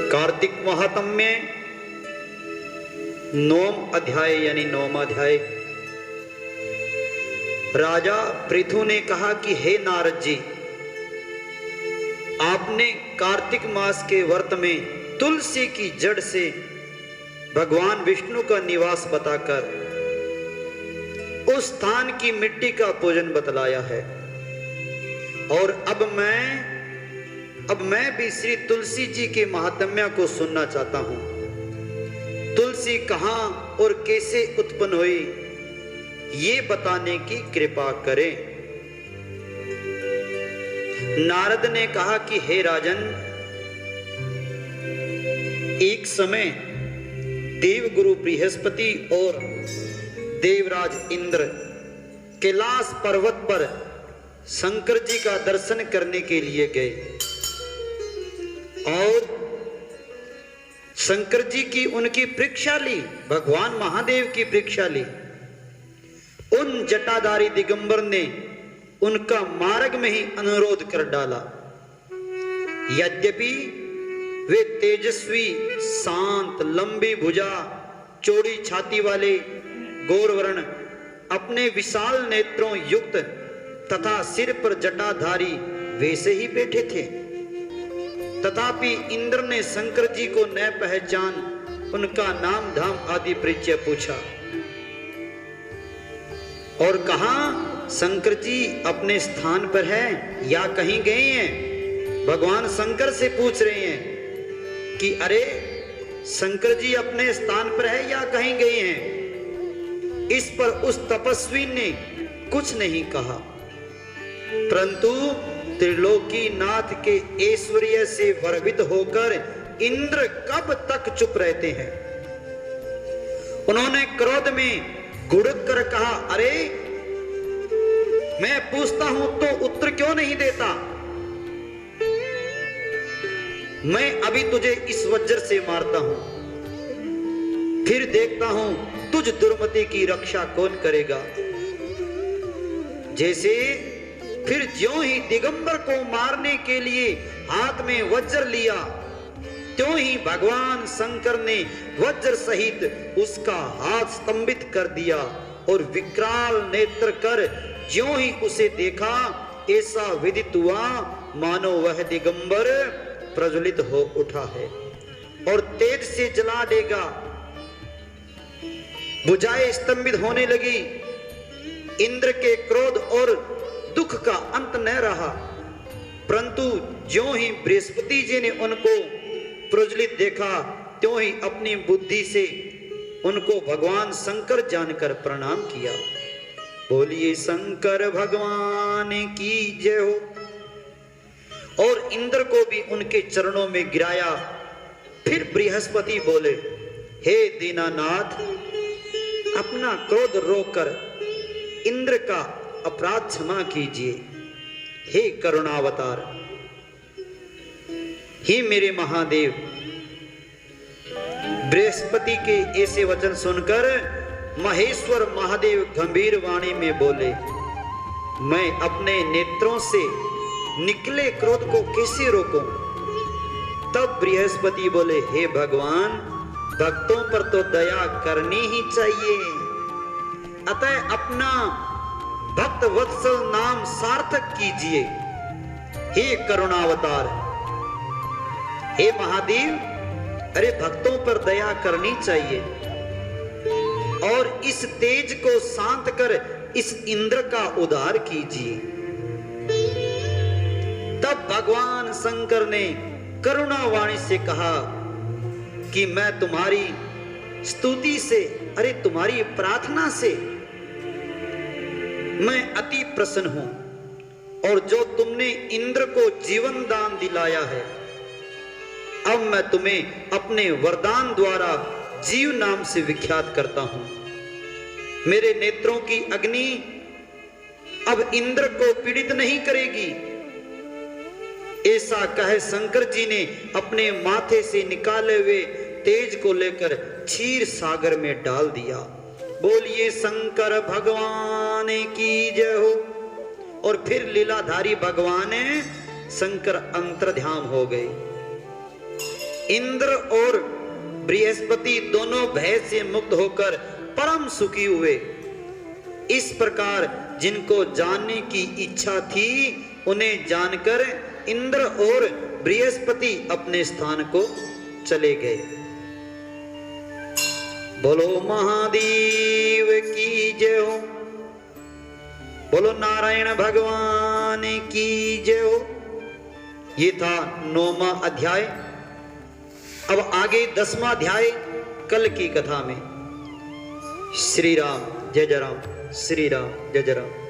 कार्तिक महात्म्य 9वां अध्याय यानी 9वां अध्याय। राजा पृथु ने कहा कि हे नारद जी, आपने कार्तिक मास के व्रत में तुलसी की जड़ से भगवान विष्णु का निवास बताकर उस स्थान की मिट्टी का पूजन बतलाया है, और अब मैं भी श्री तुलसी जी के महात्म्य को सुनना चाहता हूं। तुलसी कहां और कैसे उत्पन्न हुई, ये बताने की कृपा करें। नारद ने कहा कि हे राजन, एक समय देवगुरु बृहस्पति और देवराज इंद्र कैलाश पर्वत पर शंकर जी का दर्शन करने के लिए गए, और शंकर जी की उनकी परीक्षा ली, भगवान महादेव की परीक्षा ली। उन जटाधारी दिगंबर ने उनका मार्ग में ही अनुरोध कर डाला। यद्यपि वे तेजस्वी, शांत, लंबी भुजा, चौड़ी छाती वाले गौरवर्ण, अपने विशाल नेत्रों युक्त तथा सिर पर जटाधारी वैसे ही बैठे थे, तथापि इंद्र ने शंकर जी को न पहचान उनका नाम धाम आदि परिचय पूछा और कहा, शंकर जी अपने स्थान पर है या कहीं गए हैं। भगवान शंकर से पूछ रहे हैं कि अरे शंकर जी अपने स्थान पर है या कहीं गए हैं। इस पर उस तपस्वी ने कुछ नहीं कहा, परंतु त्रिलोकी नाथ के ऐश्वर्य से गर्वित होकर इंद्र कब तक चुप रहते हैं। उन्होंने क्रोध में घुड़क कर कहा, अरे मैं पूछता हूं तो उत्तर क्यों नहीं देता। मैं अभी तुझे इस वज्र से मारता हूं, फिर देखता हूं तुझ दुर्मति की रक्षा कौन करेगा। जैसे फिर ज्यों ही दिगंबर को मारने के लिए हाथ में वज्र लिया, त्यों ही भगवान शंकर ने वज्र सहित उसका हाथ स्तंभित कर दिया, और विकराल नेत्र कर ज्यों ही उसे देखा, ऐसा विदित हुआ मानो वह दिगंबर प्रज्वलित हो उठा है और तेज से जला देगा। भुजाएं स्तंभित होने लगी। इंद्र के क्रोध और दुख का अंत न रहा, परंतु ज्यों ही बृहस्पति जी ने उनको प्रज्वलित देखा, त्यों ही अपनी बुद्धि से उनको भगवान शंकर जानकर प्रणाम किया। बोलिए शंकर भगवान की जय हो। और इंद्र को भी उनके चरणों में गिराया। फिर बृहस्पति बोले, हे दीनानाथ, अपना क्रोध रोककर इंद्र का अपराध क्षमा कीजिए। हे करुणावतार, हे मेरे महादेव। बृहस्पति के ऐसे वचन सुनकर महेश्वर महादेव गंभीर वाणी में बोले, मैं अपने नेत्रों से निकले क्रोध को कैसे रोकूं। तब बृहस्पति बोले, हे भगवान, भक्तों पर तो दया करनी ही चाहिए, अतः अपना भक्त वत्सल नाम सार्थक कीजिए। हे करुणावतार, हे महादेव, अरे भक्तों पर दया करनी चाहिए, और इस तेज को शांत कर इस इंद्र का उद्धार कीजिए। तब भगवान शंकर ने करुणावाणी से कहा कि मैं तुम्हारी स्तुति से, अरे तुम्हारी प्रार्थना से मैं अति प्रसन्न हूं, और जो तुमने इंद्र को जीवन दान दिलाया है, अब मैं तुम्हें अपने वरदान द्वारा जीव नाम से विख्यात करता हूं। मेरे नेत्रों की अग्नि अब इंद्र को पीड़ित नहीं करेगी। ऐसा कहे शंकर जी ने अपने माथे से निकाले हुए तेज को लेकर क्षीर सागर में डाल दिया। बोलिए शंकर भगवान की जय हो। और फिर लीलाधारी भगवान शंकर अंतर्ध्यान हो गए। इंद्र और बृहस्पति दोनों भय से मुक्त होकर परम सुखी हुए। इस प्रकार जिनको जानने की इच्छा थी उन्हें जानकर इंद्र और बृहस्पति अपने स्थान को चले गए। बोलो महादेव की जय हो, बोलो नारायण भगवान की जय हो। ये था 9वां अध्याय। अब आगे 10वां अध्याय कल की कथा में। श्री राम जय जय राम, श्री राम जय जय राम।